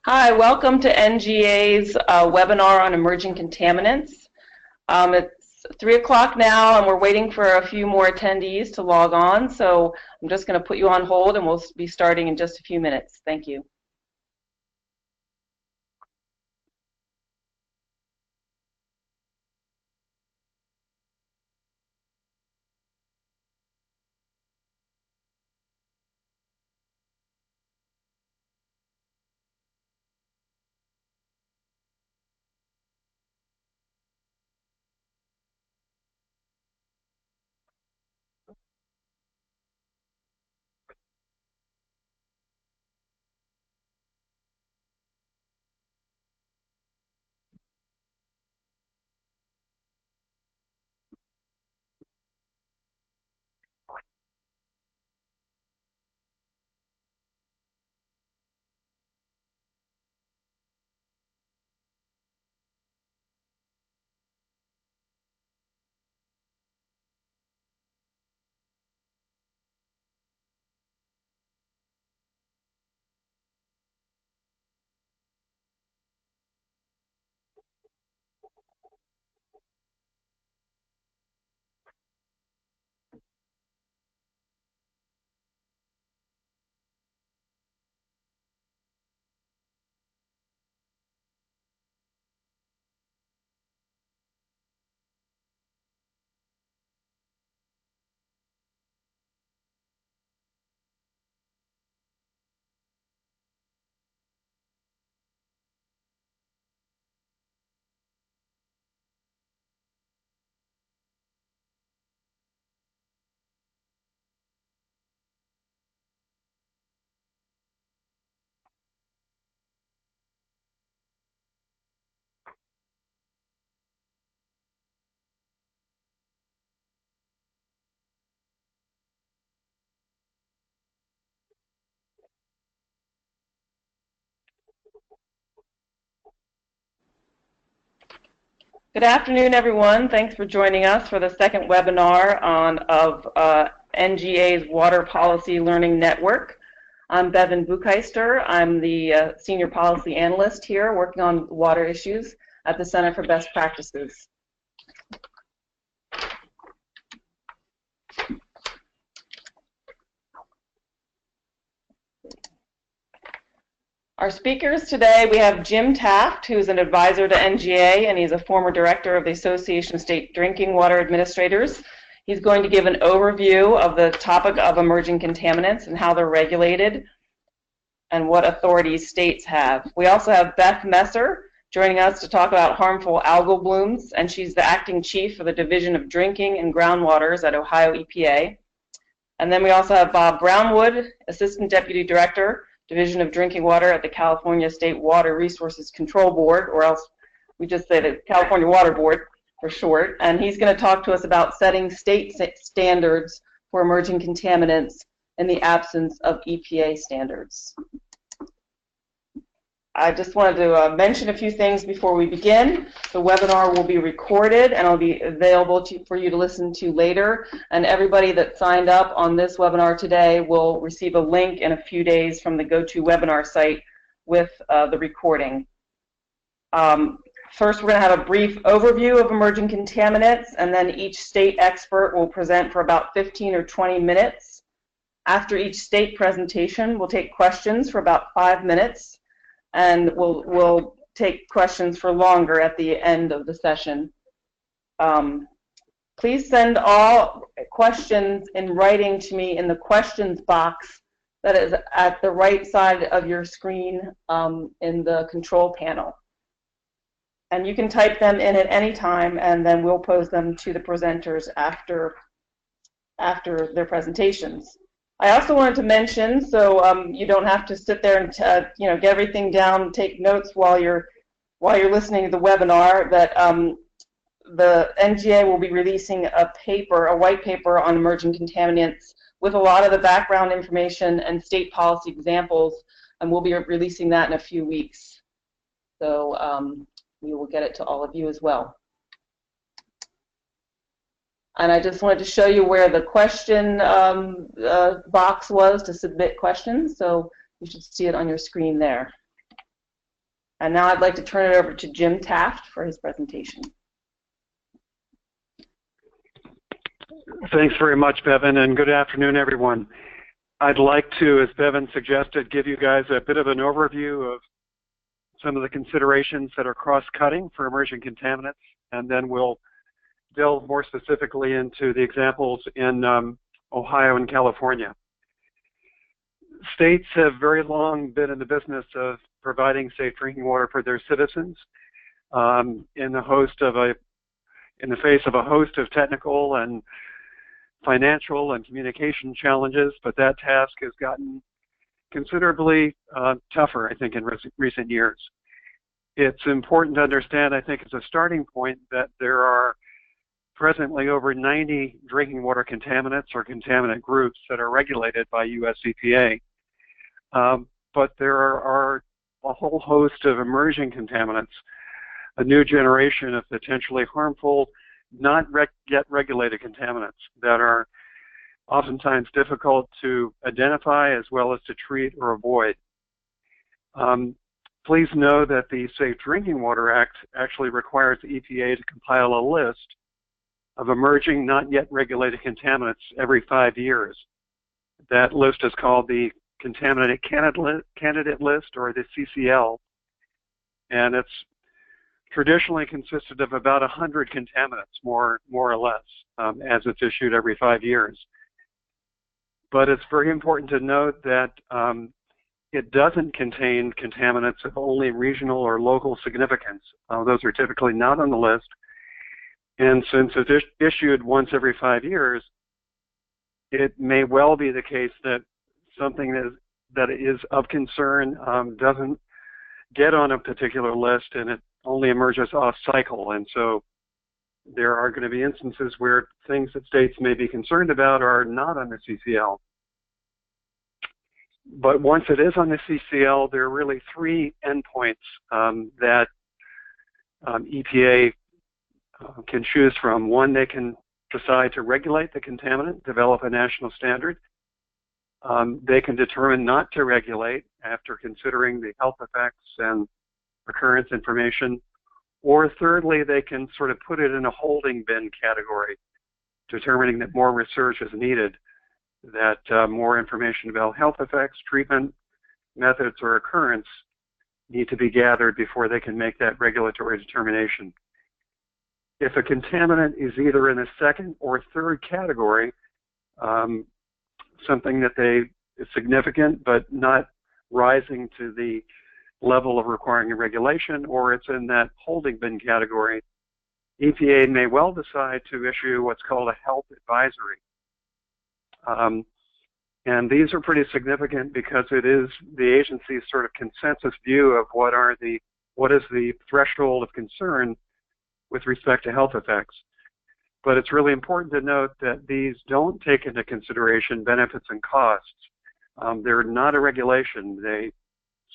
Hi, welcome to NGA's webinar on emerging contaminants. It's 3 o'clock now and we're waiting for a few more attendees to log on, so I'm just going to put you on hold and we'll be starting in just a few minutes. Thank you. Good afternoon, everyone. Thanks for joining us for the second webinar of NGA's Water Policy Learning Network. I'm Beth Bucheister. I'm the Senior Policy Analyst here working on water issues at the Center for Best Practices. Our speakers today, we have Jim Taft, who's an advisor to NGA, and he's a former director of the Association of State Drinking Water Administrators. He's going to give an overview of the topic of emerging contaminants and how they're regulated and what authorities states have. We also have Beth Messer joining us to talk about harmful algal blooms, and she's the acting chief for the Division of Drinking and Groundwaters at Ohio EPA. And then we also have Bob Brownwood, Assistant Deputy Director, Division of Drinking Water at the California State Water Resources Control Board, or else we just say the California Water Board for short, and he's going to talk to us about setting state standards for emerging contaminants in the absence of EPA standards. I just wanted to mention a few things before we begin. The webinar will be recorded and it'll be available for you to listen to later. And everybody that signed up on this webinar today will receive a link in a few days from the GoToWebinar site with the recording. First, we're going to have a brief overview of emerging contaminants, and then each state expert will present for about 15 or 20 minutes. After each state presentation, we'll take questions for about 5 minutes. And we'll take questions for longer at the end of the session. Please send all questions in writing to me in the questions box that is at the right side of your screen in the control panel. And you can type them in at any time, and then we'll pose them to the presenters after their presentations. I also wanted to mention, so you don't have to sit there and get everything down and take notes while you're listening to the webinar, that the NGA will be releasing a white paper on emerging contaminants with a lot of the background information and state policy examples, and we'll be releasing that in a few weeks. So we will get it to all of you as well. And I just wanted to show you where the question box was to submit questions, so you should see it on your screen there. And now I'd like to turn it over to Jim Taft for his presentation. Thanks very much, Bevan, and good afternoon, everyone. I'd like to, as Bevan suggested, give you guys a bit of an overview of some of the considerations that are cross-cutting for emerging contaminants, and then we'll delve more specifically into the examples in Ohio and California. States have very long been in the business of providing safe drinking water for their citizens in the face of a host of technical and financial and communication challenges, but that task has gotten considerably tougher, I think, in recent years. It's important to understand, I think, as a starting point, that there are presently over 90 drinking water contaminants or contaminant groups that are regulated by US EPA. But there are a whole host of emerging contaminants, a new generation of potentially harmful, not yet regulated contaminants that are oftentimes difficult to identify as well as to treat or avoid. Please know that the Safe Drinking Water Act actually requires the EPA to compile a list of emerging, not yet regulated contaminants every 5 years. That list is called the Contaminant Candidate List, or the CCL, and it's traditionally consisted of about 100 contaminants, more or less, as it's issued every 5 years. But it's very important to note that it doesn't contain contaminants of only regional or local significance. Those are typically not on the list. And since it's issued once every 5 years, it may well be the case that something that is of concern doesn't get on a particular list, and it only emerges off cycle. And so there are going to be instances where things that states may be concerned about are not on the CCL. But once it is on the CCL, there are really three endpoints that EPA can choose from. One, they can decide to regulate the contaminant, develop a national standard. They can determine not to regulate after considering the health effects and occurrence information. Or thirdly, they can sort of put it in a holding bin category, determining that more research is needed, that more information about health effects, treatment methods, or occurrence need to be gathered before they can make that regulatory determination. If a contaminant is either in the second or third category, something that is significant but not rising to the level of requiring a regulation, or it's in that holding bin category, EPA may well decide to issue what's called a health advisory. And these are pretty significant because it is the agency's sort of consensus view of what is the threshold of concern with respect to health effects. But it's really important to note that these don't take into consideration benefits and costs. They're not a regulation. They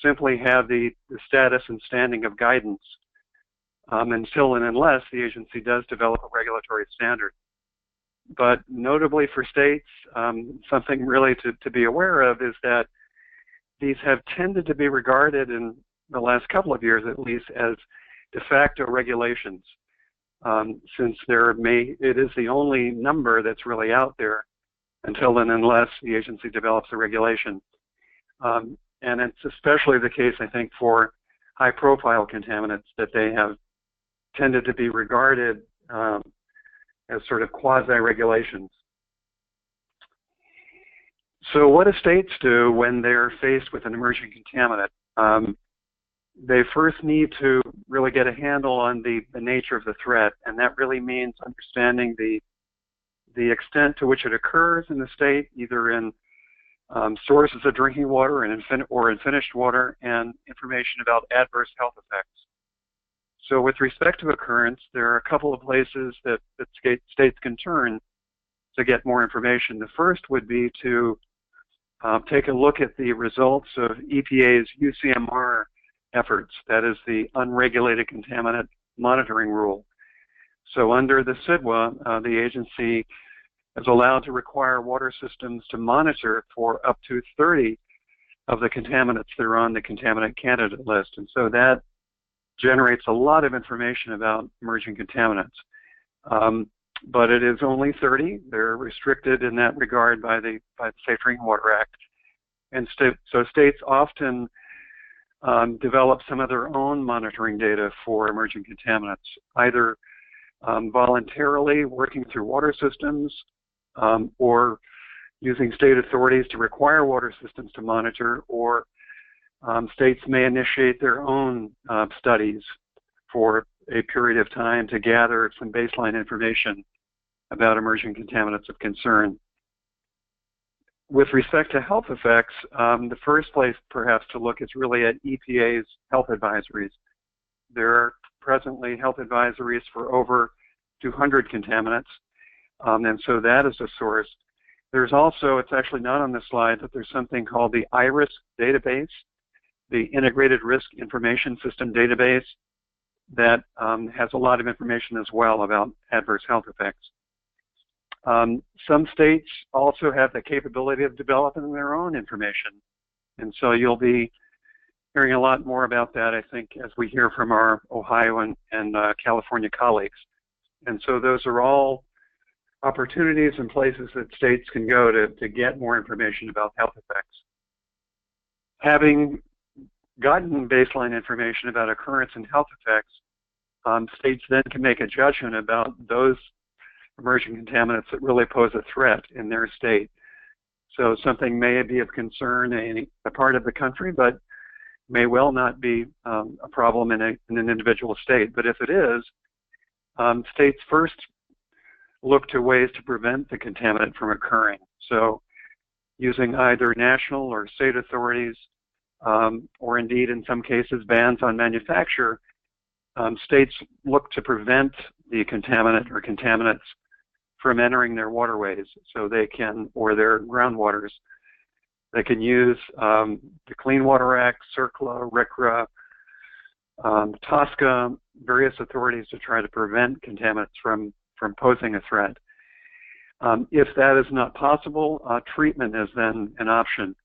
simply have the status and standing of guidance until and unless the agency does develop a regulatory standard. But notably for states, something really to be aware of is that these have tended to be regarded in the last couple of years at least as de facto regulations, since it is the only number that's really out there until and unless the agency develops a regulation. And it's especially the case, I think, for high-profile contaminants that they have tended to be regarded as sort of quasi-regulations. So what do states do when they're faced with an emerging contaminant? They first need to really get a handle on the nature of the threat, and that really means understanding the extent to which it occurs in the state, either in sources of drinking water or in finished water, and information about adverse health effects. So with respect to occurrence, there are a couple of places that states can turn to get more information. The first would be to take a look at the results of EPA's UCMR efforts, that is the Unregulated Contaminant Monitoring Rule. So under the ASDWA, the agency is allowed to require water systems to monitor for up to 30 of the contaminants that are on the contaminant candidate list. And so that generates a lot of information about emerging contaminants. But it is only 30. They're restricted in that regard by the Safe Drinking Water Act. And so states often develop some of their own monitoring data for emerging contaminants, either voluntarily working through water systems or using state authorities to require water systems to monitor, or states may initiate their own studies for a period of time to gather some baseline information about emerging contaminants of concern. With respect to health effects, the first place perhaps to look is really at EPA's health advisories. There are presently health advisories for over 200 contaminants, and so that is a source. There's also, it's actually not on this slide, but there's something called the IRIS database, the Integrated Risk Information System database, that has a lot of information as well about adverse health effects. Some states also have the capability of developing their own information, and so you'll be hearing a lot more about that, I think, as we hear from our Ohio and California colleagues. And so those are all opportunities and places that states can go to get more information about health effects. Having gotten baseline information about occurrence and health effects, states then can make a judgment about those emerging contaminants that really pose a threat in their state. So something may be of concern in a part of the country, but may well not be a problem in an individual state. But if it is, states first look to ways to prevent the contaminant from occurring. So using either national or state authorities, or indeed in some cases bans on manufacture, states look to prevent the contaminant or contaminants from entering their waterways, so they can, or their groundwaters. They can use the Clean Water Act, CERCLA, RCRA, TSCA, various authorities to try to prevent contaminants from posing a threat. If that is not possible, treatment is then an option.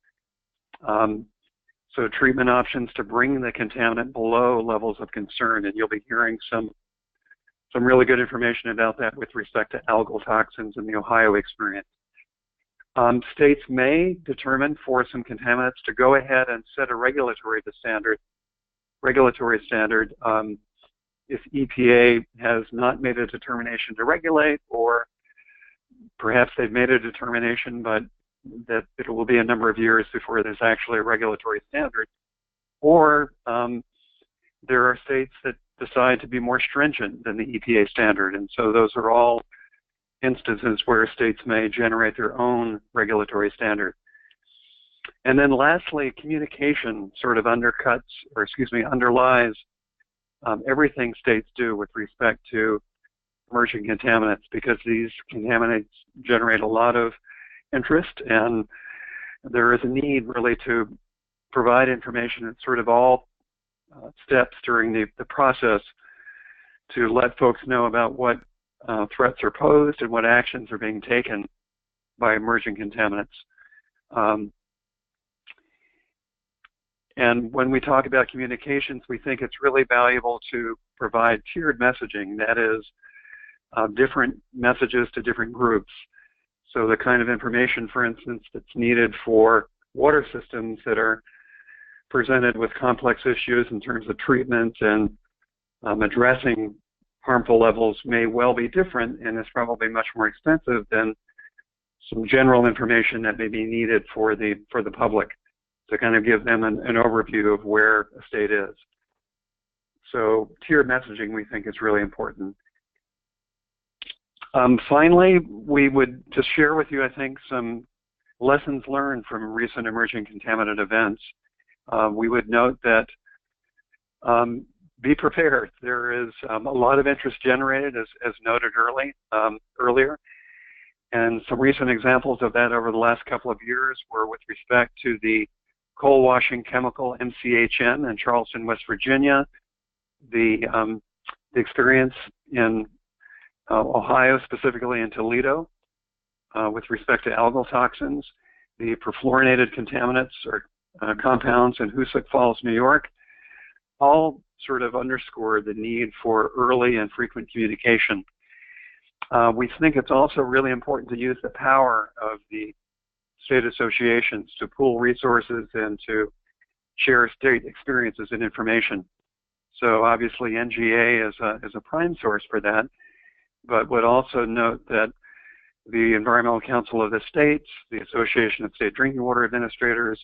So treatment options to bring the contaminant below levels of concern, and you'll be hearing some really good information about that with respect to algal toxins in the Ohio experience. States may determine for some contaminants to go ahead and set a regulatory standard if EPA has not made a determination to regulate, or perhaps they've made a determination but that it will be a number of years before there's actually a regulatory standard. Or there are states that decide to be more stringent than the EPA standard, and so those are all instances where states may generate their own regulatory standard. And then lastly, communication sort of underlies everything states do with respect to emerging contaminants, because these contaminants generate a lot of interest, and there is a need really to provide information at sort of all steps during the process to let folks know about what threats are posed and what actions are being taken by emerging contaminants. And when we talk about communications, we think it's really valuable to provide tiered messaging, that is, different messages to different groups. So the kind of information, for instance, that's needed for water systems that are presented with complex issues in terms of treatment and addressing harmful levels may well be different, and is probably much more expensive than some general information that may be needed for the public to kind of give them an overview of where a state is. So tiered messaging, we think, is really important. Finally, we would just share with you, I think, some lessons learned from recent emerging contaminant events. We would note that be prepared. There is a lot of interest generated, as noted earlier, and some recent examples of that over the last couple of years were with respect to the coal washing chemical MCHN in Charleston, West Virginia, the experience in Ohio, specifically in Toledo, with respect to algal toxins, the perfluorinated contaminants or compounds in Hoosick Falls, New York, all sort of underscore the need for early and frequent communication. We think it's also really important to use the power of the state associations to pool resources and to share state experiences and information. So obviously NGA is a prime source for that, but would also note that the Environmental Council of the States, the Association of State Drinking Water Administrators,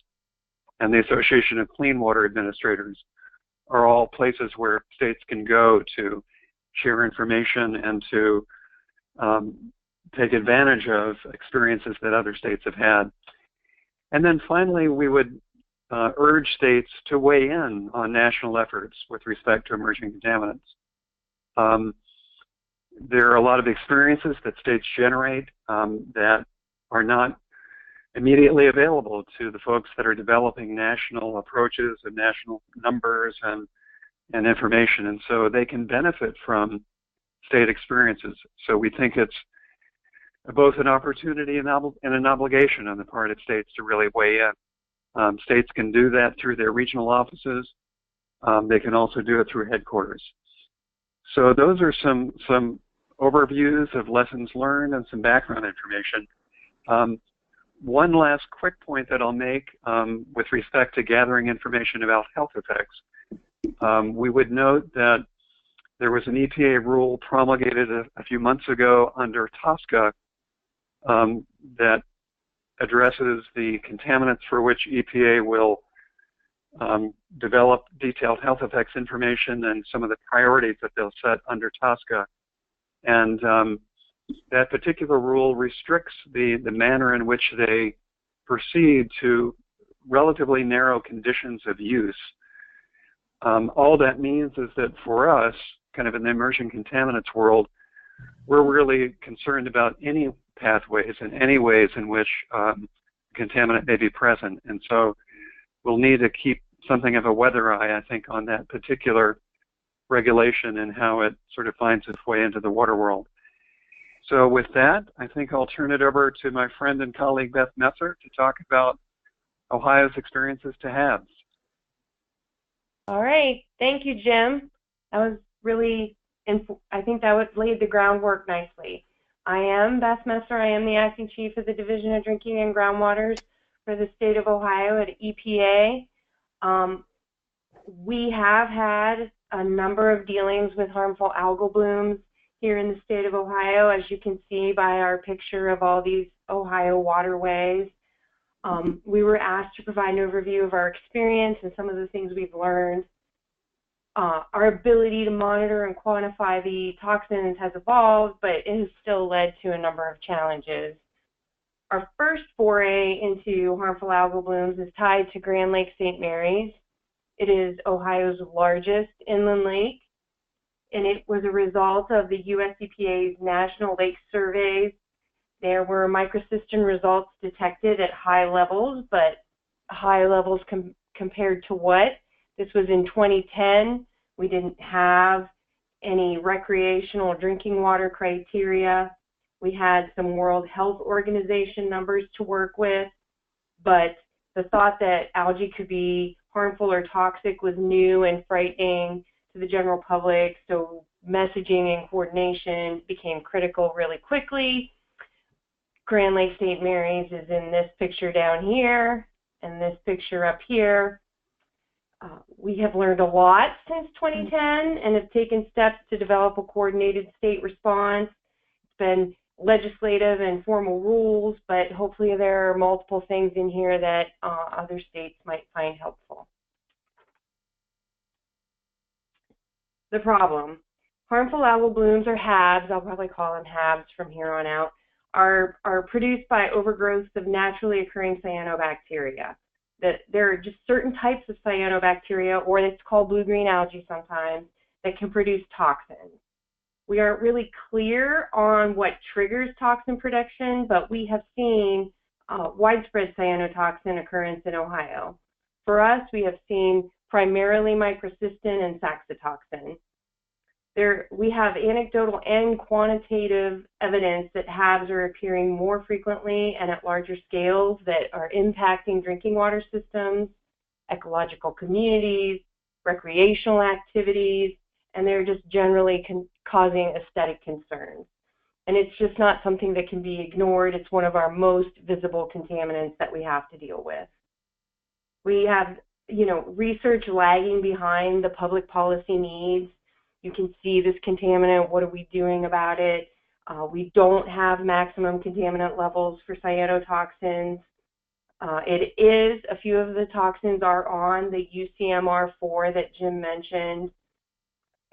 and the Association of Clean Water Administrators are all places where states can go to share information and to take advantage of experiences that other states have had. And then finally, we would urge states to weigh in on national efforts with respect to emerging contaminants. There are a lot of experiences that states generate that are not immediately available to the folks that are developing national approaches and national numbers and information, and so they can benefit from state experiences. So we think it's both an opportunity and an obligation on the part of states to really weigh in. States can do that through their regional offices. They can also do it through headquarters. So those are some overviews of lessons learned and some background information. One last quick point that I'll make with respect to gathering information about health effects. We would note that there was an EPA rule promulgated a few months ago under TSCA that addresses the contaminants for which EPA will develop detailed health effects information and some of the priorities that they'll set under TSCA. And that particular rule restricts the manner in which they proceed to relatively narrow conditions of use. All that means is that for us, kind of in the emerging contaminants world, we're really concerned about any pathways and any ways in which contaminant may be present. And so we'll need to keep something of a weather eye, I think, on that particular regulation and how it sort of finds its way into the water world. So with that, I think I'll turn it over to my friend and colleague Beth Messer to talk about Ohio's experiences to HABs. All right, thank you, Jim. That was really, I think that laid the groundwork nicely. I am Beth Messer. I am the acting chief of the Division of Drinking and Groundwaters for the state of Ohio at EPA. We have had a number of dealings with harmful algal blooms here in the state of Ohio, as you can see by our picture of all these Ohio waterways. We were asked to provide an overview of our experience and some of the things we've learned. Our ability to monitor and quantify the toxins has evolved, but it has still led to a number of challenges. Our first foray into harmful algal blooms is tied to Grand Lake St. Mary's. It is Ohio's largest inland lake, and it was a result of the US EPA's National Lake Surveys. There were microcystin results detected at high levels, but high levels compared to what? This was in 2010. We didn't have any recreational drinking water criteria. We had some World Health Organization numbers to work with, but the thought that algae could be harmful or toxic was new and frightening to the general public, so messaging and coordination became critical really quickly. Grand Lake St. Mary's is in this picture down here and this picture up here. We have learned a lot since 2010 and have taken steps to develop a coordinated state response. It's been legislative and formal rules, but hopefully there are multiple things in here that other states might find helpful. The problem. Harmful algal blooms, or HABs, I'll probably call them HABs from here on out, are produced by overgrowths of naturally occurring cyanobacteria. There are just certain types of cyanobacteria, or it's called blue-green algae sometimes, that can produce toxins. We aren't really clear on what triggers toxin production, but we have seen widespread cyanotoxin occurrence in Ohio. For us, we have seen primarily microcystin and saxitoxin. We have anecdotal and quantitative evidence that HABs are appearing more frequently and at larger scales that are impacting drinking water systems, ecological communities, recreational activities, and they're just generally causing aesthetic concerns. And it's just not something that can be ignored. It's one of our most visible contaminants that we have to deal with. We have, research lagging behind the public policy needs. You can see this contaminant. What are we doing about it? We don't have maximum contaminant levels for cyanotoxins. A few of the toxins are on the UCMR4 that Jim mentioned.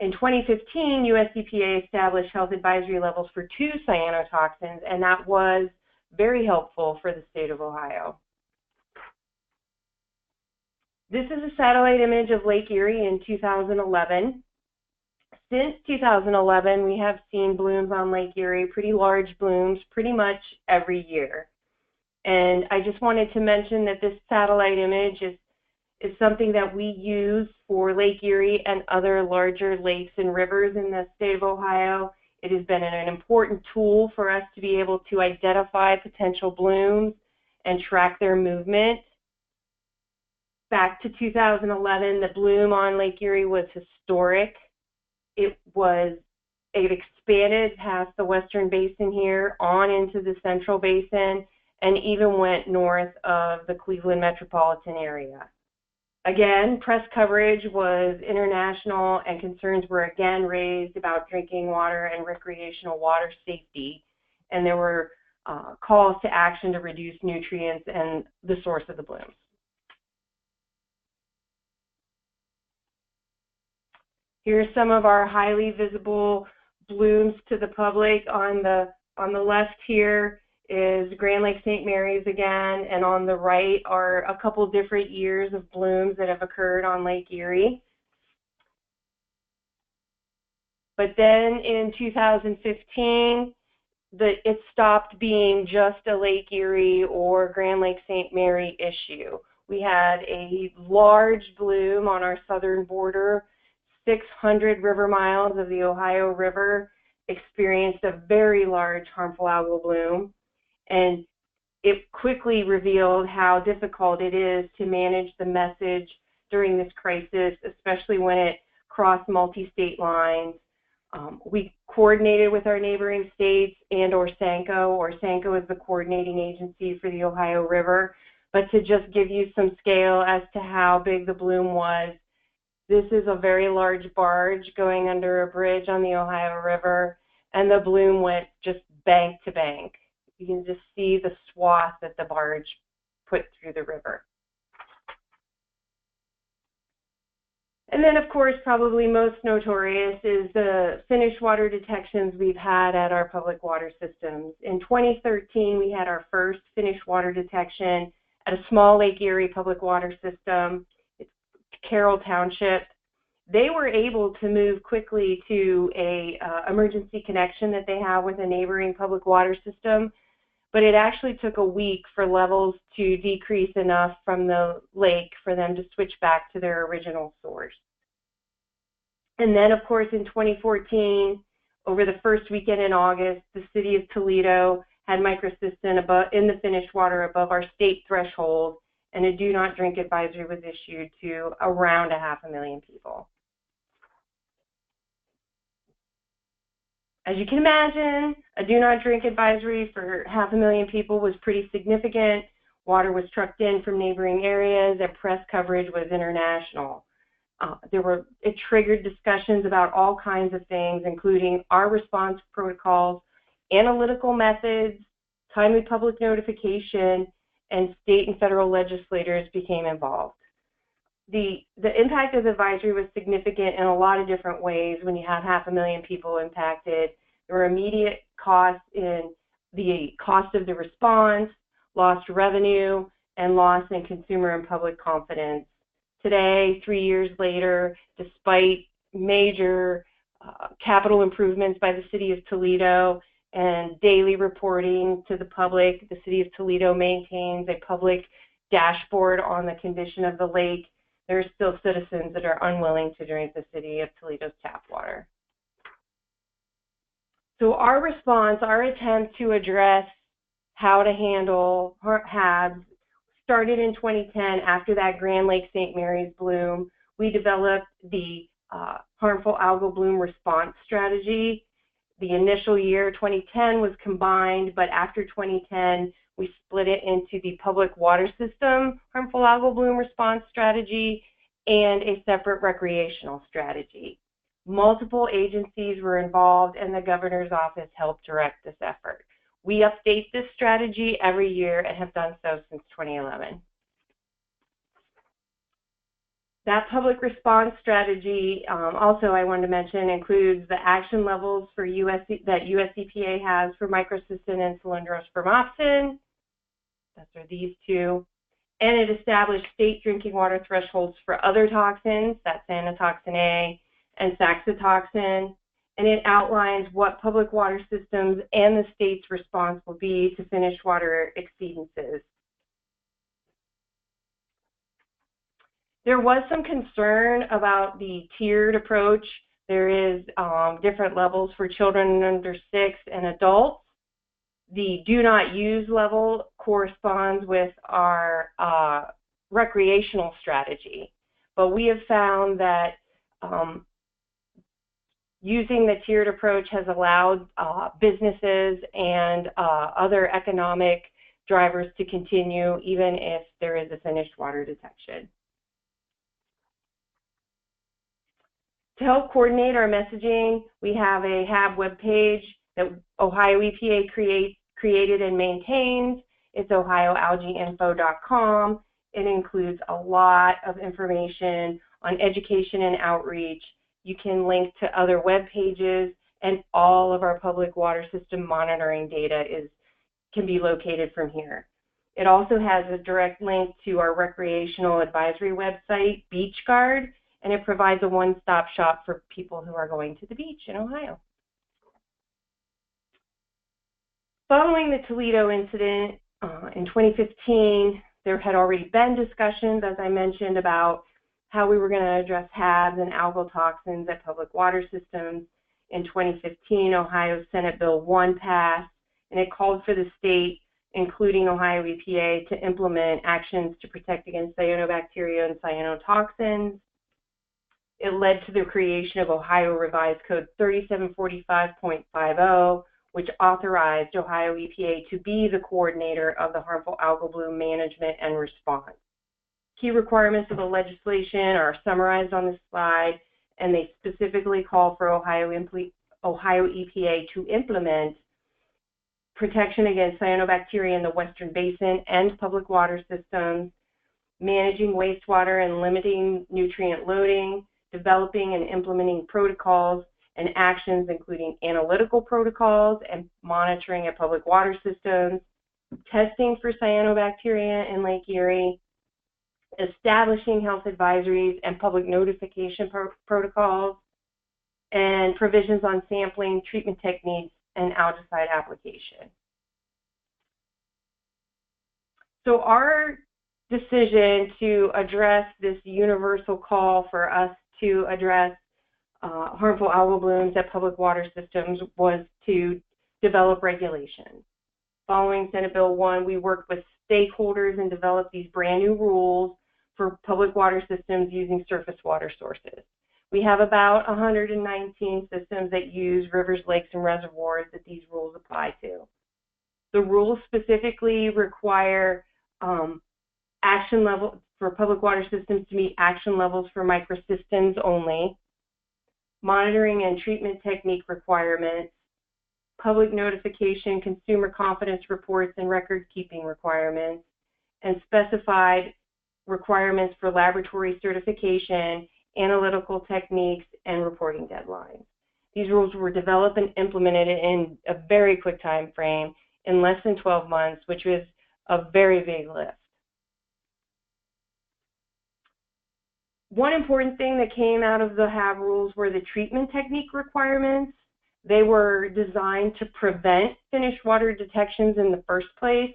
In 2015, US EPA established health advisory levels for 2 cyanotoxins, and that was very helpful for the state of Ohio. This is a satellite image of Lake Erie in 2011. Since 2011, we have seen blooms on Lake Erie, pretty large blooms, pretty much every year. And I just wanted to mention that this satellite image is something that we use for Lake Erie and other larger lakes and rivers in the state of Ohio. It has been an important tool for us to be able to identify potential blooms and track their movement. Back to 2011, the bloom on Lake Erie was historic. It expanded past the western basin here on into the central basin and even went north of the Cleveland metropolitan area. Again, press coverage was international, and concerns were again raised about drinking water and recreational water safety, and there were calls to action to reduce nutrients and the source of the blooms. Here's some of our highly visible blooms to the public. On the left here is Grand Lake St. Mary's again, and on the right are a couple different years of blooms that have occurred on Lake Erie. But then in 2015, it stopped being just a Lake Erie or Grand Lake St. Mary issue. We had a large bloom on our southern border. 600 river miles of the Ohio River experienced a very large harmful algal bloom, and it quickly revealed how difficult it is to manage the message during this crisis, especially when it crossed multi-state lines. We coordinated with our neighboring states and/or SANCO is the coordinating agency for the Ohio River. But to just give you some scale as to how big the bloom was, this is a very large barge going under a bridge on the Ohio River, and the bloom went just bank to bank. You can just see the swath that the barge put through the river. And then, of course, probably most notorious is the finished water detections we've had at our public water systems. In 2013, we had our first finished water detection at a small Lake Erie public water system. Carroll Township. They were able to move quickly to a emergency connection that they have with a neighboring public water system, but it actually took a week for levels to decrease enough from the lake for them to switch back to their original source. And then, of course, in 2014, over the first weekend in August, the city of Toledo had microcystin in the finished water above our state threshold, and a do not drink advisory was issued to around 500,000 people. As you can imagine, a do not drink advisory for 500,000 people was pretty significant. Water was trucked in from neighboring areas, and press coverage was international. It triggered discussions about all kinds of things, including our response protocols, analytical methods, timely public notification, and state and federal legislators became involved. The impact of the advisory was significant in a lot of different ways. When you have 500,000 people impacted, there were immediate costs in the cost of the response, lost revenue, and loss in consumer and public confidence. Today, 3 years later, despite major capital improvements by the city of Toledo and daily reporting to the public, the city of Toledo maintains a public dashboard on the condition of the lake. There are still citizens that are unwilling to drink the city of Toledo's tap water. So our response, our attempt to address how to handle HABs started in 2010 after that Grand Lake St. Mary's bloom. we developed the harmful algal bloom response strategy. The initial year, 2010, was combined, but after 2010, we split it into the public water system harmful algal bloom response strategy and a separate recreational strategy. Multiple agencies were involved, and the governor's office helped direct this effort. We update this strategy every year and have done so since 2011. That public response strategy, also I wanted to mention, includes the action levels for that US EPA has for microcystin and cylindrospermopsin. Those are these two. And it established state drinking water thresholds for other toxins, that's Cyanotoxin A and saxitoxin. And it outlines what public water systems and the state's response will be to finished water exceedances. There was some concern about the tiered approach. There is different levels for children under 6 and adults. The do not use level corresponds with our recreational strategy. But we have found that using the tiered approach has allowed businesses and other economic drivers to continue even if there is a finished water detection. To help coordinate our messaging, we have a HAB webpage that Ohio EPA created and maintains. It's ohioalgaeinfo.com. It includes a lot of information on education and outreach. You can link to other web pages, and all of our public water system monitoring data can be located from here. It also has a direct link to our recreational advisory website, Beach Guard, and it provides a one-stop shop for people who are going to the beach in Ohio. Following the Toledo incident in 2015, there had already been discussions, as I mentioned, about how we were going to address HABs and algal toxins at public water systems. In 2015, Ohio Senate Bill 1 passed, and it called for the state, including Ohio EPA, to implement actions to protect against cyanobacteria and cyanotoxins. It led to the creation of Ohio Revised Code 3745.50, which authorized Ohio EPA to be the coordinator of the harmful algal bloom management and response. Key requirements of the legislation are summarized on this slide, and they specifically call for Ohio EPA to implement protection against cyanobacteria in the Western Basin and public water systems, managing wastewater and limiting nutrient loading, developing and implementing protocols and actions, including analytical protocols and monitoring at public water systems, testing for cyanobacteria in Lake Erie, establishing health advisories and public notification protocols, and provisions on sampling, treatment techniques, and algicide application. So our decision to address this universal call for us to address harmful algal blooms at public water systems was to develop regulations. Following Senate Bill 1, we worked with stakeholders and developed these brand new rules for public water systems using surface water sources. We have about 119 systems that use rivers, lakes, and reservoirs that these rules apply to. The rules specifically require action level for public water systems to meet action levels for microcystins only, monitoring and treatment technique requirements, public notification, consumer confidence reports, and record-keeping requirements, and specified requirements for laboratory certification, analytical techniques, and reporting deadlines. These rules were developed and implemented in a very quick time frame, in less than 12 months, which was a very big lift. One important thing that came out of the HAB rules were the treatment technique requirements. They were designed to prevent finished water detections in the first place.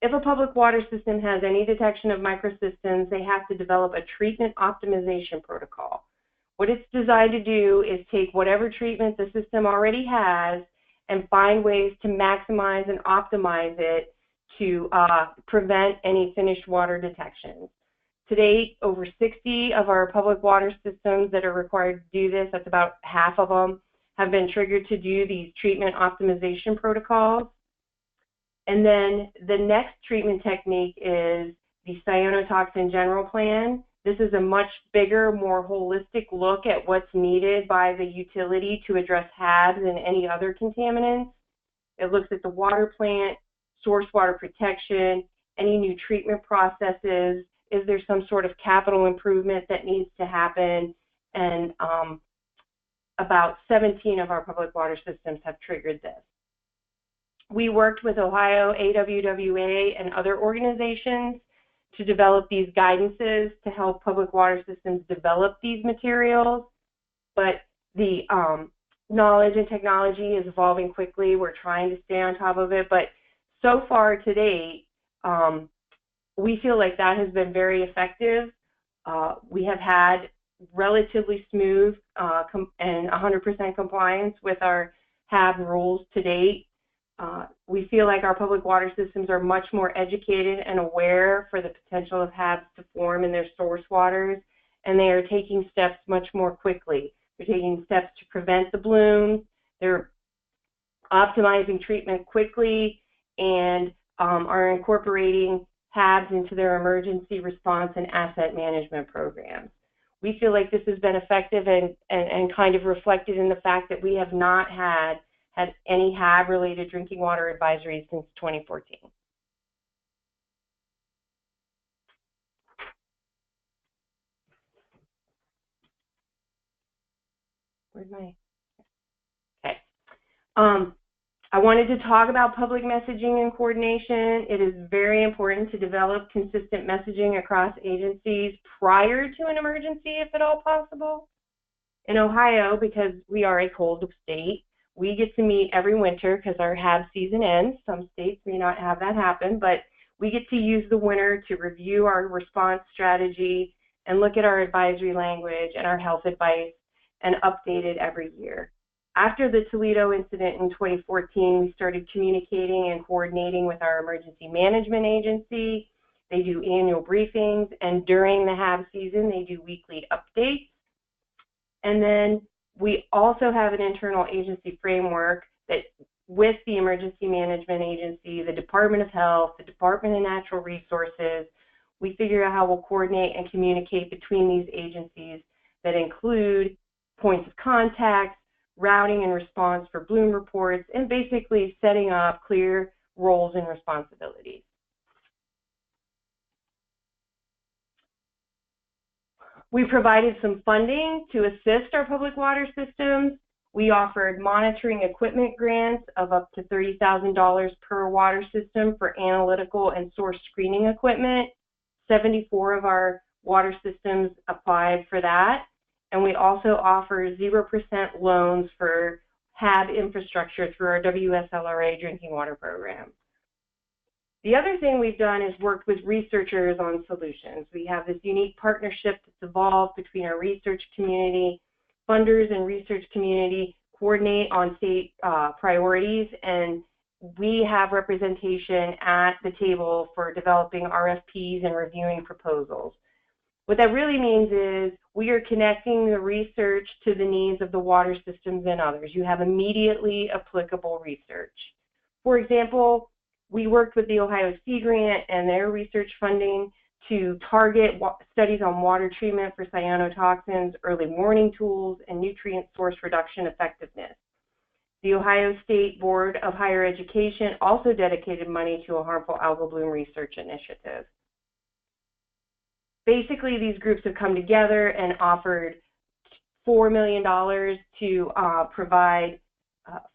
If a public water system has any detection of microcystins, they have to develop a treatment optimization protocol. What it's designed to do is take whatever treatment the system already has and find ways to maximize and optimize it to prevent any finished water detections. To date, over 60 of our public water systems that are required to do this, that's about half of them, have been triggered to do these treatment optimization protocols. And then the next treatment technique is the Cyanotoxin General Plan. This is a much bigger, more holistic look at what's needed by the utility to address HABs and any other contaminants. It looks at the water plant, source water protection, any new treatment processes, is there some sort of capital improvement that needs to happen, and about 17 of our public water systems have triggered this. We worked with Ohio AWWA and other organizations to develop these guidances to help public water systems develop these materials, but the knowledge and technology is evolving quickly. We're trying to stay on top of it, but so far to date, we feel like that has been very effective. We have had relatively smooth and 100% compliance with our HAB rules to date. We feel like our public water systems are much more educated and aware for the potential of HABs to form in their source waters, and they are taking steps much more quickly. They're taking steps to prevent the blooms. They're optimizing treatment quickly, and are incorporating HABs into their emergency response and asset management programs. We feel like this has been effective and kind of reflected in the fact that we have not had any HAB-related drinking water advisories since 2014. Where's my, okay. I wanted to talk about public messaging and coordination. It is very important to develop consistent messaging across agencies prior to an emergency, if at all possible. In Ohio, because we are a cold state, we get to meet every winter because our HAB season ends. Some states may not have that happen, but we get to use the winter to review our response strategy and look at our advisory language and our health advice and update it every year. After the Toledo incident in 2014, we started communicating and coordinating with our emergency management agency. They do annual briefings, and during the HAB season, they do weekly updates. And then we also have an internal agency framework that with the emergency management agency, the Department of Health, the Department of Natural Resources, we figure out how we'll coordinate and communicate between these agencies that include points of contact, routing and response for bloom reports, and basically setting up clear roles and responsibilities. We provided some funding to assist our public water systems. We offered monitoring equipment grants of up to $30,000 per water system for analytical and source screening equipment. 74 of our water systems applied for that. And we also offer 0% loans for HAB infrastructure through our WSLRA drinking water program. The other thing we've done is worked with researchers on solutions. We have this unique partnership that's evolved between our research community, funders and research community coordinate on state priorities, and we have representation at the table for developing RFPs and reviewing proposals. What that really means is we are connecting the research to the needs of the water systems and others. You have immediately applicable research. For example, we worked with the Ohio Sea Grant and their research funding to target studies on water treatment for cyanotoxins, early warning tools, and nutrient source reduction effectiveness. The Ohio State Board of Higher Education also dedicated money to a harmful algal bloom research initiative. Basically, these groups have come together and offered $4 million to provide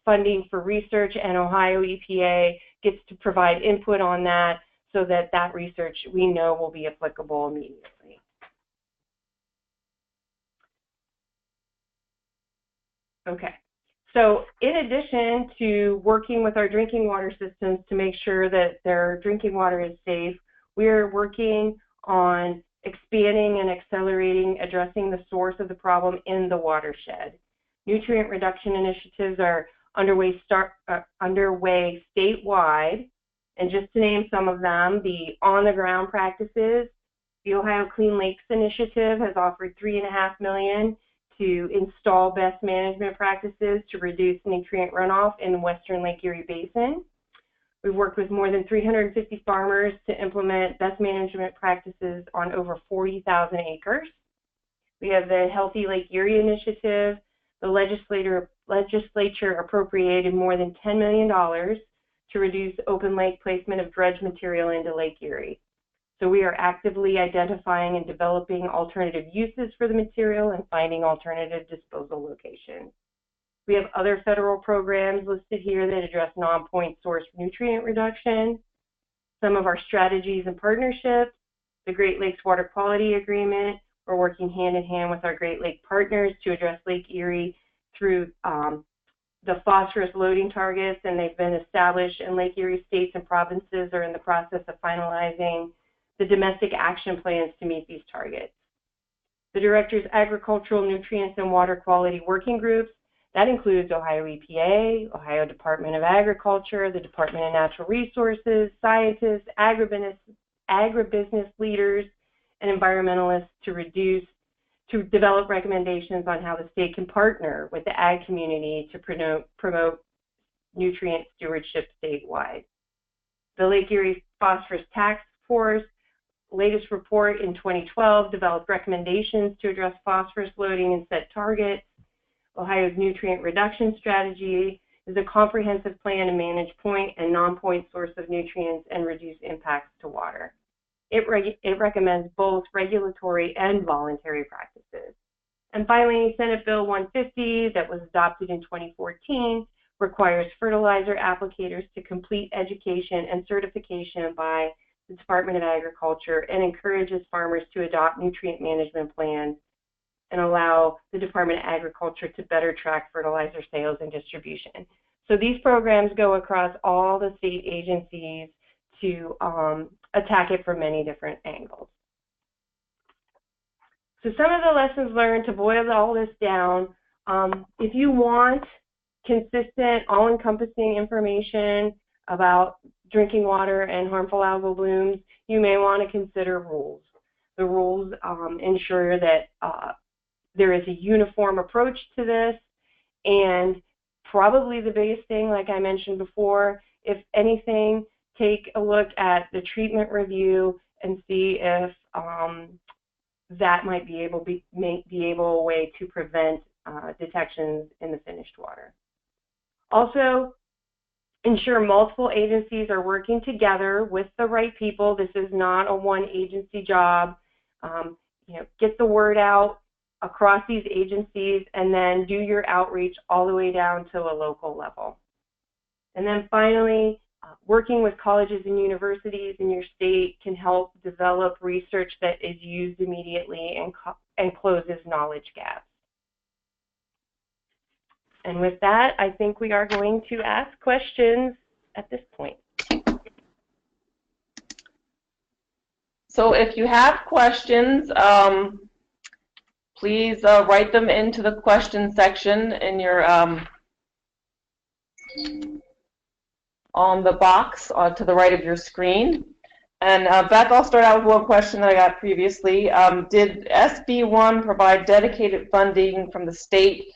funding for research, and Ohio EPA gets to provide input on that so that that research we know will be applicable immediately. Okay, so in addition to working with our drinking water systems to make sure that their drinking water is safe, we are working on expanding and accelerating addressing the source of the problem in the watershed. Nutrient reduction initiatives are underway statewide, and just to name some of them, the on-the-ground practices, The Ohio Clean Lakes Initiative has offered $3.5 million to install best management practices to reduce nutrient runoff in the Western Lake Erie Basin. We've worked with more than 350 farmers to implement best management practices on over 40,000 acres. We have the Healthy Lake Erie Initiative. The legislature appropriated more than $10 million to reduce open lake placement of dredge material into Lake Erie. So we are actively identifying and developing alternative uses for the material and finding alternative disposal locations. We have other federal programs listed here that address non-point source nutrient reduction, some of our strategies and partnerships, the Great Lakes Water Quality Agreement. We're working hand in hand with our Great Lake partners to address Lake Erie through the phosphorus loading targets, and they've been established, and Lake Erie states and provinces are in the process of finalizing the domestic action plans to meet these targets. The Director's Agricultural, Nutrients, and Water Quality Working Groups, that includes Ohio EPA, Ohio Department of Agriculture, the Department of Natural Resources, scientists, agribusiness leaders, and environmentalists to develop recommendations on how the state can partner with the ag community to promote nutrient stewardship statewide. The Lake Erie Phosphorus Task Force latest report in 2012 developed recommendations to address phosphorus loading and set targets. Ohio's nutrient reduction strategy is a comprehensive plan to manage point and non-point source of nutrients and reduce impacts to water. It recommends both regulatory and voluntary practices. And finally, Senate Bill 150 that was adopted in 2014 requires fertilizer applicators to complete education and certification by the Department of Agriculture and encourages farmers to adopt nutrient management plans and allow the Department of Agriculture to better track fertilizer sales and distribution. So these programs go across all the state agencies to attack it from many different angles. So some of the lessons learned, to boil all this down, if you want consistent, all-encompassing information about drinking water and harmful algal blooms, you may want to consider rules. The rules ensure that there is a uniform approach to this, and probably the biggest thing, like I mentioned before, if anything, take a look at the treatment review and see if that might be able a way to prevent detections in the finished water. Also, ensure multiple agencies are working together with the right people. This is not a one agency job. Get the word out across these agencies, and then do your outreach all the way down to a local level. And then finally, working with colleges and universities in your state can help develop research that is used immediately and closes knowledge gaps. And with that, I think we are going to ask questions at this point. So if you have questions, please write them into the question section in your on the box to the right of your screen. And Beth, I'll start out with one question that I got previously. Did SB1 provide dedicated funding from the state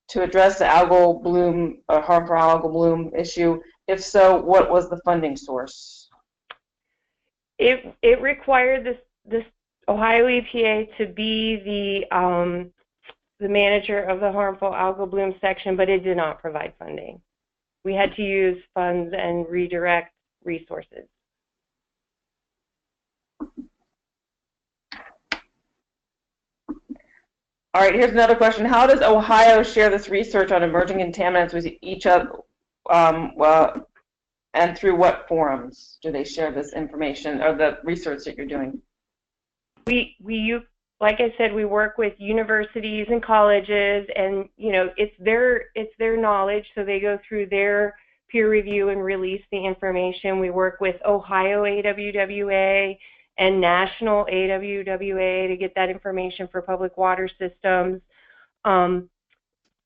to address the algal bloom, harmful algal bloom issue? If so, what was the funding source? It required this Ohio EPA to be the manager of the harmful algal bloom section, but it did not provide funding. We had to use funds and redirect resources. All right, here's another question. How does Ohio share this research on emerging contaminants with each other, and through what forums do they share this information or the research that you're doing? Like I said, we work with universities and colleges, and it's their knowledge, so they go through their peer review and release the information. We work with Ohio AWWA and national AWWA to get that information for public water systems.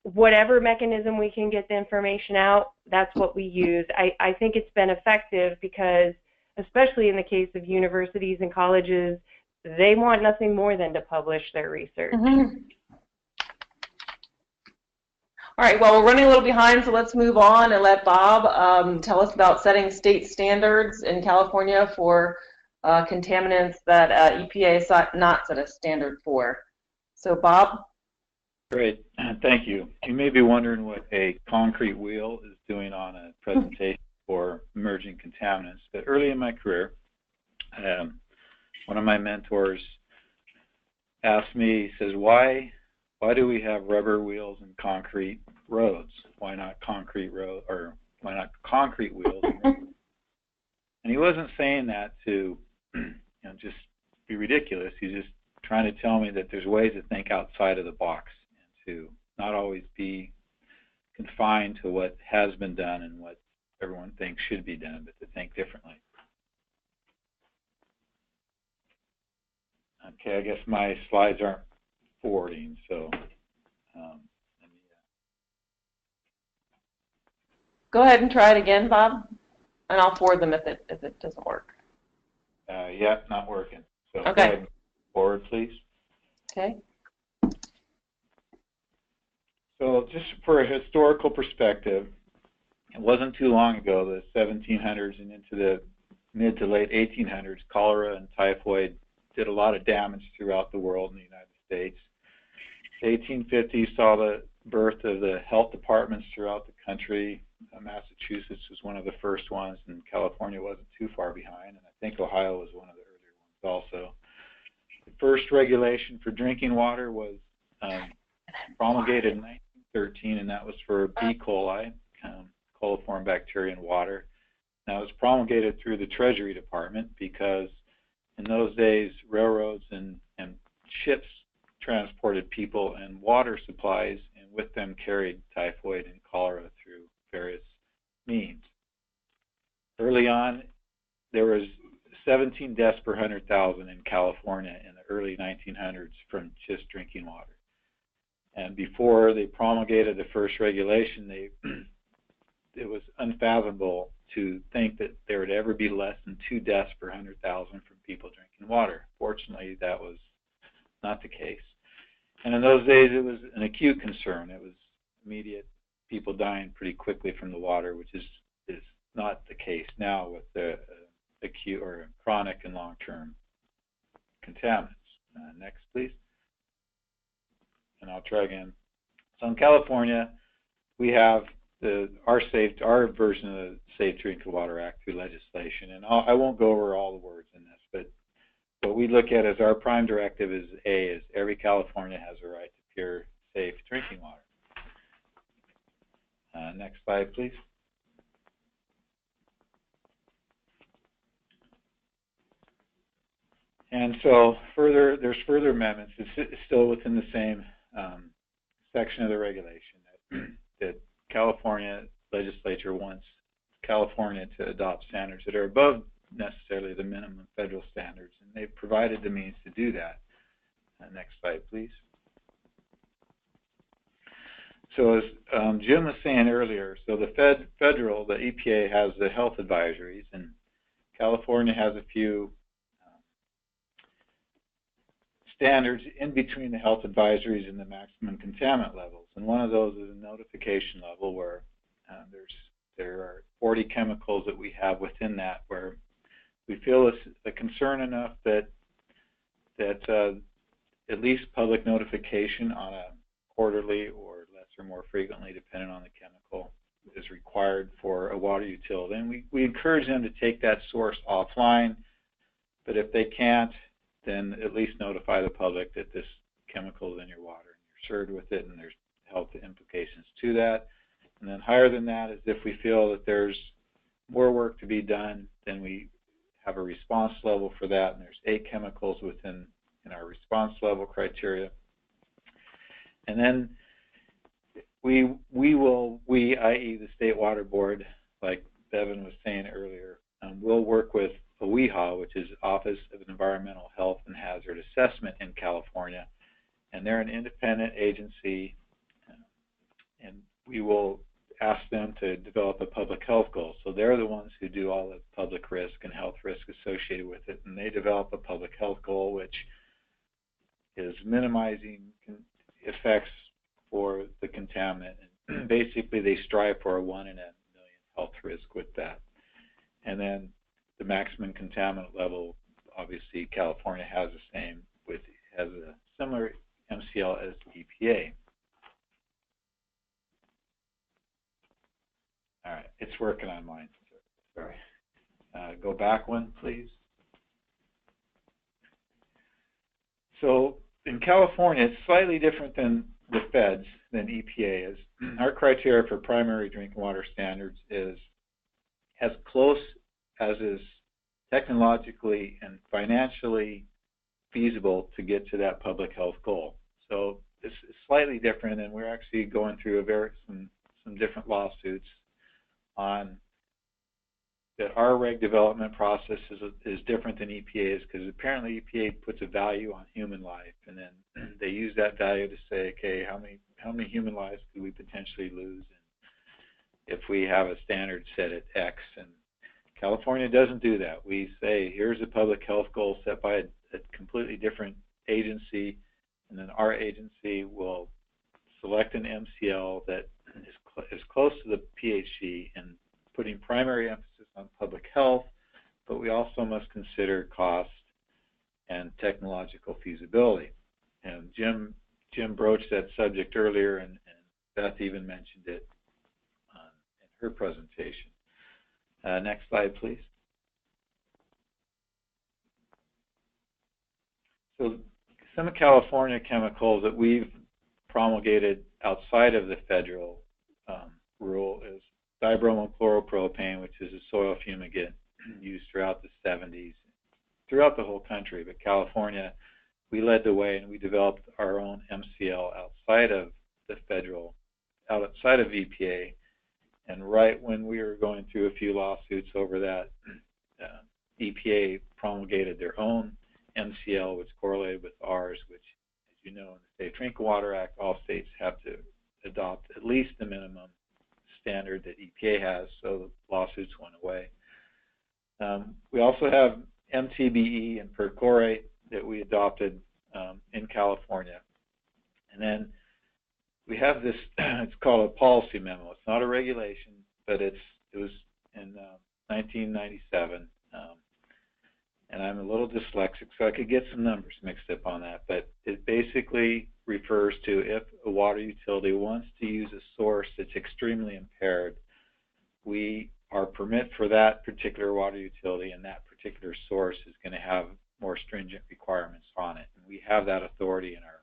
Whatever mechanism we can get the information out, that's what we use. I think it's been effective because, especially in the case of universities and colleges, they want nothing more than to publish their research. All right, well, we're running a little behind, so let's move on and let Bob tell us about setting state standards in California for contaminants that EPA has not set a standard for. So, Bob? Great, thank you. You may be wondering what a concrete wheel is doing on a presentation for emerging contaminants. But early in my career, one of my mentors asked me, he says, why do we have rubber wheels and concrete roads? Why not concrete road, or why not concrete wheels? And he wasn't saying that to just be ridiculous. He's just trying to tell me that there's ways to think outside of the box and to not always be confined to what has been done and what everyone thinks should be done, but to think differently. Okay, I guess my slides aren't forwarding, so Go ahead and try it again, Bob, and I'll forward them if it doesn't work. yeah, not working. So okay. Go ahead and forward, please. Okay. So just for a historical perspective, it wasn't too long ago, the 1700s and into the mid to late 1800s, cholera and typhoid did a lot of damage throughout the world in the United States. The 1850s saw the birth of the health departments throughout the country. Massachusetts was one of the first ones, and California wasn't too far behind, and I think Ohio was one of the earlier ones also. The first regulation for drinking water was promulgated in 1913, and that was for B. coli, coliform bacteria in water. Now, it was promulgated through the Treasury Department because in those days, railroads and ships transported people and water supplies, and with them carried typhoid and cholera through various means. Early on, there was 17 deaths per 100,000 in California in the early 1900s from just drinking water. And before they promulgated the first regulation, it was unfathomable to think that there would ever be less than 2 deaths per 100,000 from people drinking water. Fortunately, that was not the case. And in those days, it was an acute concern. It was immediate, people dying pretty quickly from the water, which is not the case now with the acute or chronic and long-term contaminants. Next, please. And I'll try again. So in California, we have our version of the Safe Drinking Water Act through legislation, and I won't go over all the words in this, but what we look at as our prime directive is every California has a right to pure, safe drinking water. Next slide, please. And so there's further amendments. It's still within the same section of the regulation that California legislature wants California to adopt standards that are above necessarily the minimum federal standards, and they've provided the means to do that. Next slide, please. So as Jim was saying earlier, so the the EPA has the health advisories, and California has a few standards in between the health advisories and the maximum contaminant levels. And one of those is a notification level where there are 40 chemicals that we have within that where we feel it's a concern enough that at least public notification on a quarterly or less or more frequently, depending on the chemical, is required for a water utility. And we encourage them to take that source offline, but if they can't, then at least notify the public that this chemical is in your water and you're served with it and there's health implications to that. And then higher than that is if we feel that there's more work to be done, then we have a response level for that, and there's 8 chemicals in our response level criteria. And then we, i.e. the State Water Board, like Bevan was saying earlier, will work with OEHA, which is Office of Environmental Health and Hazard Assessment in California, and they're an independent agency, and we will asked them to develop a public health goal. So they're the ones who do all the public risk and health risk associated with it, and they develop a public health goal which is minimizing effects for the contaminant. And basically, they strive for a 1 in a million health risk with that. And then the maximum contaminant level, obviously, California has the same, has a similar MCL as EPA. All right, it's working on mine. Sorry. Go back one, please. So in California, it's slightly different than the feds, than EPA is. Our criteria for primary drinking water standards is as close as is technologically and financially feasible to get to that public health goal. So it's slightly different, and we're actually going through some different lawsuits on that. Our reg development process is different than EPA's, because apparently EPA puts a value on human life, and then they use that value to say, okay, how many human lives could we potentially lose, and if we have a standard set at X. And California doesn't do that. We say, here's a public health goal set by a completely different agency, and then our agency will select an MCL that is close to the PHC and putting primary emphasis on public health, but we also must consider cost and technological feasibility. And Jim broached that subject earlier, and Beth even mentioned it in her presentation. Next slide, please. So some of California chemicals that we've promulgated outside of the federal rule is dibromochloropropane, which is a soil fumigant used throughout the 70s, throughout the whole country. But California, we led the way, and we developed our own MCL outside of the federal, outside of EPA. And right when we were going through a few lawsuits over that, EPA promulgated their own MCL, which correlated with ours, which, as you know, in the Safe Drinking Water Act, all states have to adopt at least the minimum standard that EPA has, so the lawsuits went away. We also have MTBE and perchlorate that we adopted in California. And then we have this, it's called a policy memo. It's not a regulation, but it was in 1997. And I'm a little dyslexic, so I could get some numbers mixed up on that. But it basically refers to if a water utility wants to use a source that's extremely impaired, our permit for that particular water utility and that particular source is going to have more stringent requirements on it. And we have that authority in our,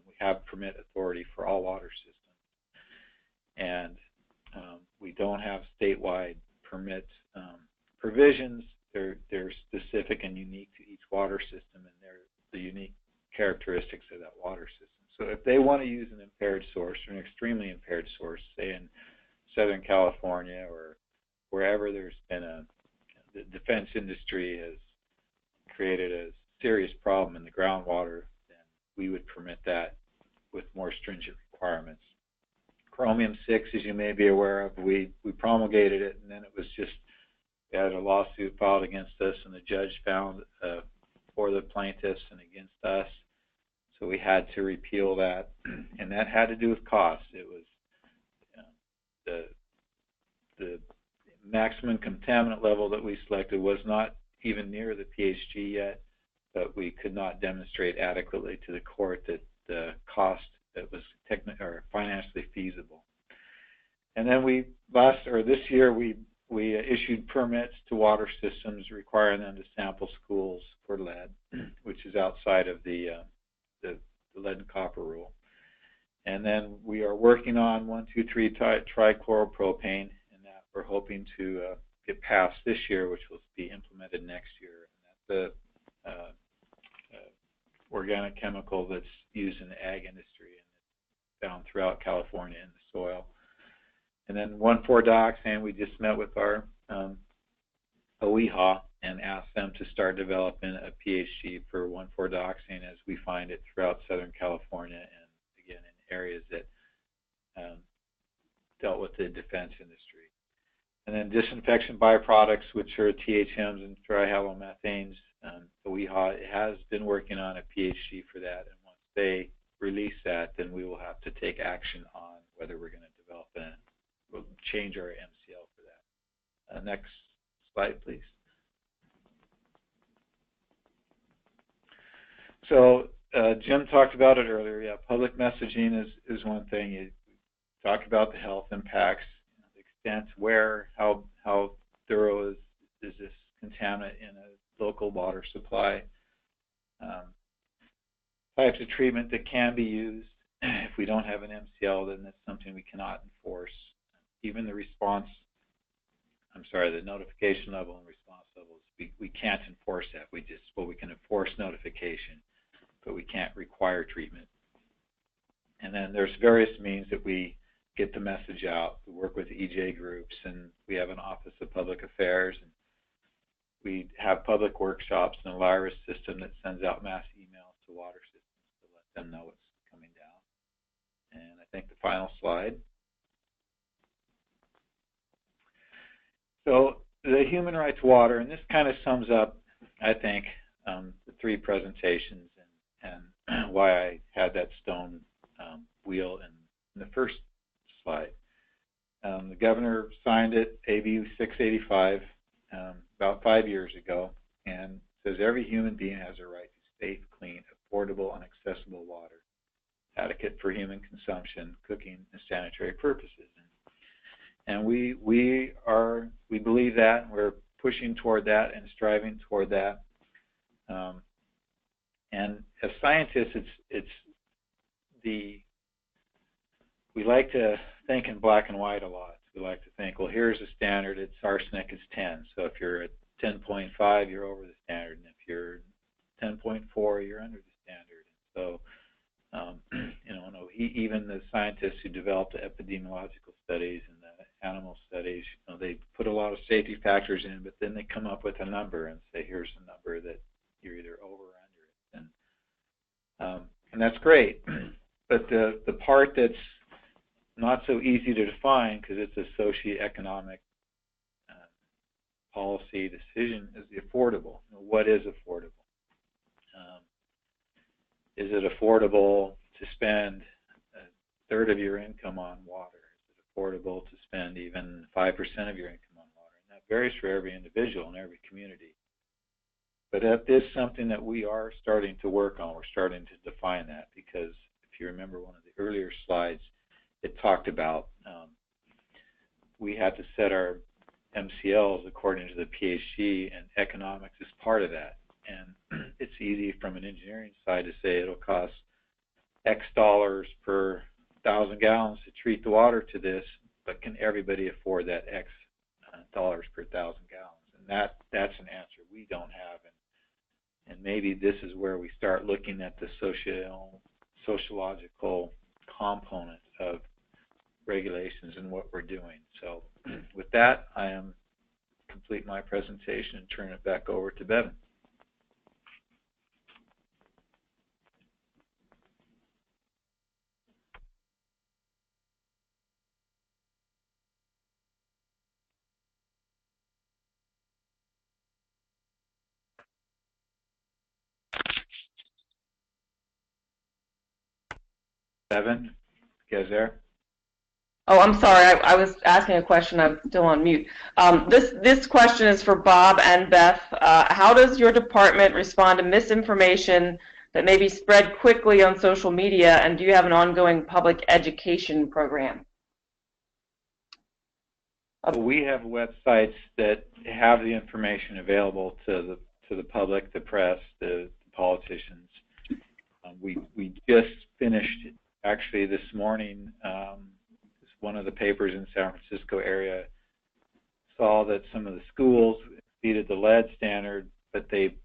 we have permit authority for all water systems. And we don't have statewide permit provisions. They're specific and unique to each water system, and they're the unique characteristics of that water system. So if they want to use an impaired source or an extremely impaired source, say in Southern California or wherever there's been the defense industry has created a serious problem in the groundwater, then we would permit that with more stringent requirements. Chromium-6, as you may be aware of, we promulgated it, and then it was just, we had a lawsuit filed against us, and the judge found for the plaintiffs and against us. So we had to repeal that, and that had to do with cost. It was the maximum contaminant level that we selected was not even near the PHG yet, but we could not demonstrate adequately to the court that the cost that was financially feasible. And then this year we issued permits to water systems requiring them to sample schools for lead, which is outside of the lead and copper rule. And then we are working on 1,2,3-trichloropropane, and that we're hoping to get passed this year, which will be implemented next year. And that's the organic chemical that's used in the ag industry and it's found throughout California in the soil. And then 1,4-dioxane, we just met with our OEHA and asked them to start developing a PHG for 1,4-dioxane as we find it throughout Southern California and again in areas that dealt with the defense industry. And then disinfection byproducts, which are THMs and trihalomethanes. The WEHA has been working on a PhD for that, and once they release that, then we will have to take action on whether we're going to develop and we'll change our MCL for that. Next slide, please. So Jim talked about it earlier. Yeah, public messaging is one thing. You talk about the health impacts, the extent, where, how thorough is this contaminant in a local water supply, types of treatment that can be used. If we don't have an MCL, then that's something we cannot enforce. Even the response, the notification level and response levels, we can't enforce that. We can enforce notification, but we can't require treatment. And then there's various means that we get the message out. We work with EJ groups, and we have an Office of Public Affairs, and we have public workshops and a LIRIS system that sends out mass emails to water systems to let them know what's coming down. And I think the final slide. So the human rights water, and this kind of sums up, I think, the three presentations and why I had that stone wheel in the first slide. The governor signed it, AB 685, about 5 years ago, and says every human being has a right to safe, clean, affordable, and accessible water, adequate for human consumption, cooking, and sanitary purposes. And we believe that, and we're pushing toward that and striving toward that. And as scientists, we like to think in black and white a lot. We like to think, well, here's a standard, it's arsenic is 10. So if you're at 10.5, you're over the standard. And if you're 10.4, you're under the standard. So, even the scientists who developed the epidemiological studies and the animal studies, they put a lot of safety factors in, but then they come up with a number and say, here's the number that you're either over or under it. And that's great. But the part that's not so easy to define, because it's a socioeconomic policy decision, is the affordable. What is affordable? Is it affordable to spend a third of your income on water? Is it affordable to spend even 5% of your income on water? And that varies for every individual and every community. But that is something that we are starting to work on. We're starting to define that, because if you remember one of the earlier slides, it talked about we had to set our MCLs according to the PhD, and economics is part of that. And it's easy from an engineering side to say it'll cost X dollars per 1,000 gallons to treat the water to this, but can everybody afford that X dollars per 1,000 gallons? And that's an answer we don't have. And maybe this is where we start looking at the sociological component of regulations and what we're doing. So with that, I am complete my presentation and turn it back over to Bevan. Bevan, you guys there? Oh, I'm sorry. I was asking a question. I'm still on mute. This question is for Bob and Beth. How does your department respond to misinformation that may be spread quickly on social media, and do you have an ongoing public education program? We have websites that have the information available to the public, the press, the politicians. We just finished, actually this morning, one of the papers in San Francisco area saw that some of the schools exceeded the lead standard, but they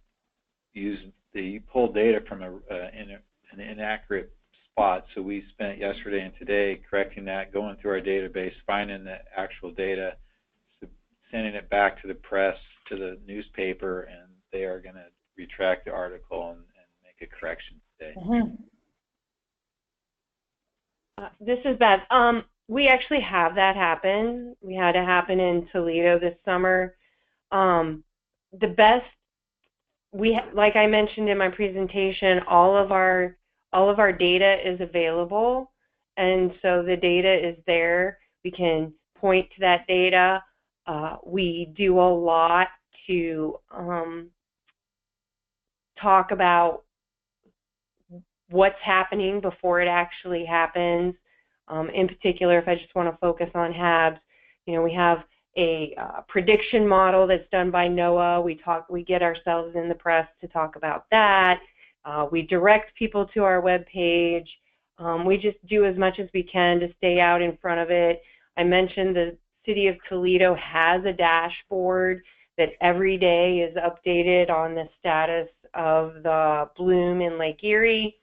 pulled data from an inaccurate spot. So we spent yesterday and today correcting that, going through our database, finding the actual data, sending it back to the press, to the newspaper, and they are going to retract the article and make a correction today. This is Beth. we actually have that happen. We had it happen in Toledo this summer. The best, like I mentioned in my presentation, all of our data is available, and so the data is there. We can point to that data. We do a lot to talk about what's happening before it actually happens. In particular, if I just want to focus on HABs, we have a prediction model that's done by NOAA. We get ourselves in the press to talk about that. We direct people to our webpage. We just do as much as we can to stay out in front of it. I mentioned the City of Toledo has a dashboard that every day is updated on the status of the bloom in Lake Erie.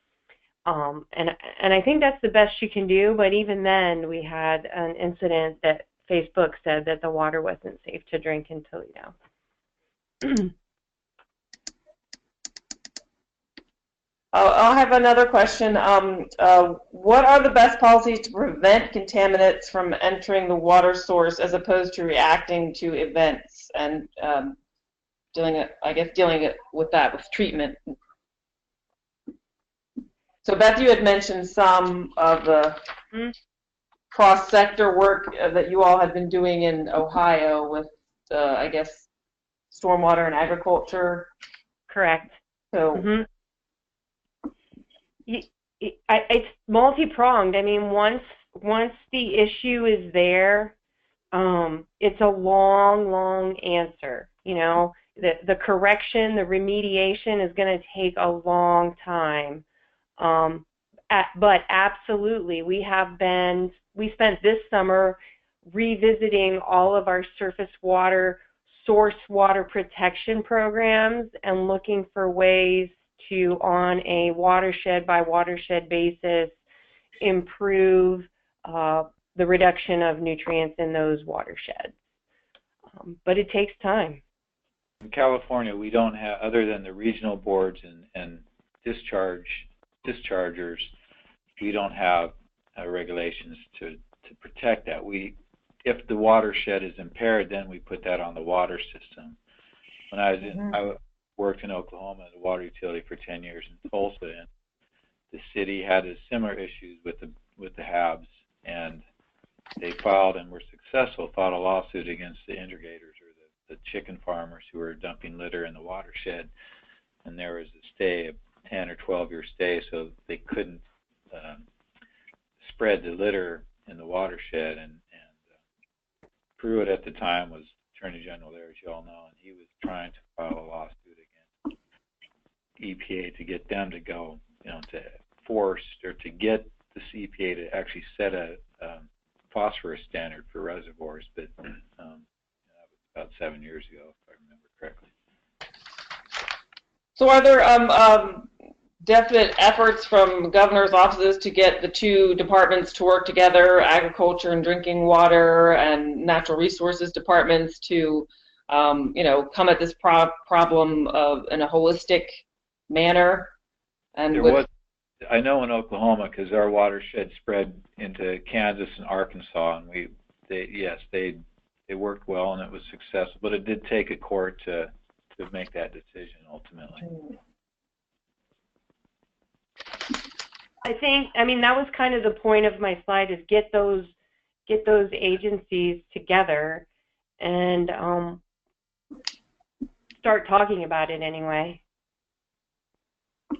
And I think that's the best you can do, but even then we had an incident that Facebook said that the water wasn't safe to drink in Toledo. I'll have another question. What are the best policies to prevent contaminants from entering the water source as opposed to reacting to events and dealing with that with treatment? So Beth, you had mentioned some of the cross-sector work that you all have been doing in Ohio with, I guess, stormwater and agriculture. Correct. So. It's multi-pronged. I mean, once the issue is there, it's a long answer. The correction, the remediation is going to take a long time. But absolutely, we spent this summer revisiting all of our surface water, source water protection programs and looking for ways to, on a watershed by watershed basis, improve the reduction of nutrients in those watersheds. But it takes time. In California, we don't have, other than the regional boards and dischargers, we don't have regulations to protect that. If the watershed is impaired, then we put that on the water system. When I was I worked in Oklahoma as a water utility for 10 years in Tulsa, and the city had similar issues with the HABs, and they filed and were successful, filed a lawsuit against the irrigators or the chicken farmers who were dumping litter in the watershed, and there was a stay, a 10 or 12-year stay, so they couldn't spread the litter in the watershed. And Pruitt at the time was Attorney General there, as you all know, and he was trying to file a lawsuit against EPA to get them to go, to force or to get the EPA to actually set a phosphorus standard for reservoirs. But that was about 7 years ago, if I remember correctly. So are there definite efforts from governor's offices to get the two departments to work together, agriculture and drinking water and natural resources departments, to come at this problem in a holistic manner? And I know in Oklahoma, because our watershed spread into Kansas and Arkansas, and they worked well and it was successful, but it did take a court to make that decision ultimately. I mean, that was kind of the point of my slide, is get those agencies together and start talking about it anyway.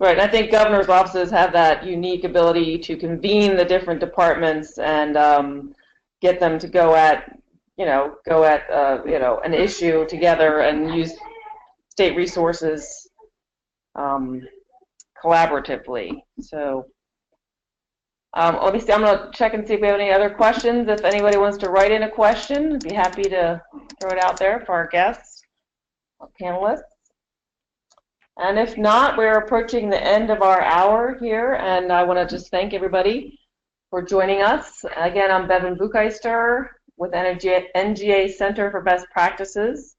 Right. I think governor's offices have that unique ability to convene the different departments and get them to go at an issue together and use state resources collaboratively. So let me see. I'm going to check and see if we have any other questions. If anybody wants to write in a question, I'd be happy to throw it out there for our guests, our panelists. And if not, we're approaching the end of our hour here, and I want to just thank everybody for joining us. Again, I'm Bevan Bucheister with NGA Center for Best Practices,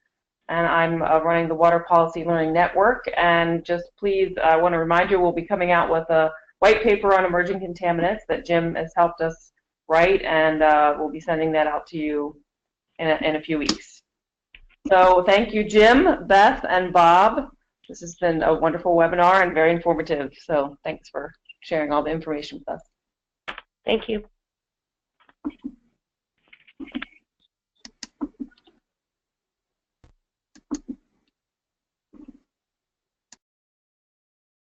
and I'm running the Water Policy Learning Network. And just please, I want to remind you, we'll be coming out with a white paper on emerging contaminants that Jim has helped us right? And we'll be sending that out to you in a few weeks. So thank you, Jim, Beth, and Bob. This has been a wonderful webinar and very informative. So thanks for sharing all the information with us. Thank you.